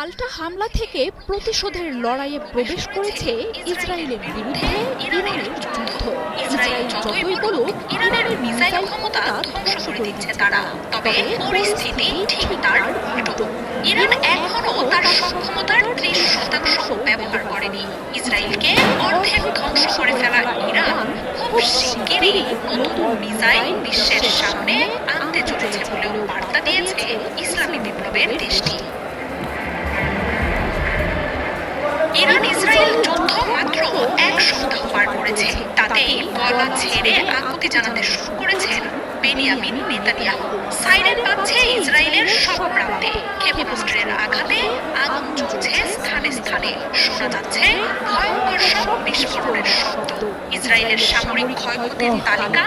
পাল্টা হামলা থেকে প্রতিশোধের লড়াইয়ে প্রবেশ করেছে ইসরায়েলের বিরুদ্ধে ইরানের যুদ্ধ। ইসরায়েল যতই বলুক ইরানের মিসাইল ক্ষমতা ধ্বংস করে দিচ্ছে তারা, তবে পরিস্থিতি ঠিক তার উল্টো। ইরান এখনো তার সক্ষমতার 30% ব্যবহার করেনি। ইসরায়েলকে অর্ধেক ধ্বংস করে ফেলা ইরান খুব শিগগিরই নতুন মিসাইল বিশ্বের সামনে আনতে চলেছে বলেও বার্তা দিয়েছে ইসলামী বিপ্লবের দেশটি। ইরান ইসরায়েল যুদ্ধ মাত্র এক সপ্তাহ পার করেছে, তাতেই গলা ছেড়ে আকুতি জানাতে শুরু করেছেন বেনিয়ামিন নেতানিয়াহু। সাইরেন বাজছে ইসরায়েলের সব প্রান্তে, ক্ষেপণাস্ত্রের আঘাতে আগুন জ্বলছে স্থানে স্থানে, শোনা যাচ্ছে ভয়ঙ্কর সব বিস্ফোরণের শব্দ। ইসরায়েলের সামরিক ক্ষয়ক্ষতির তালিকা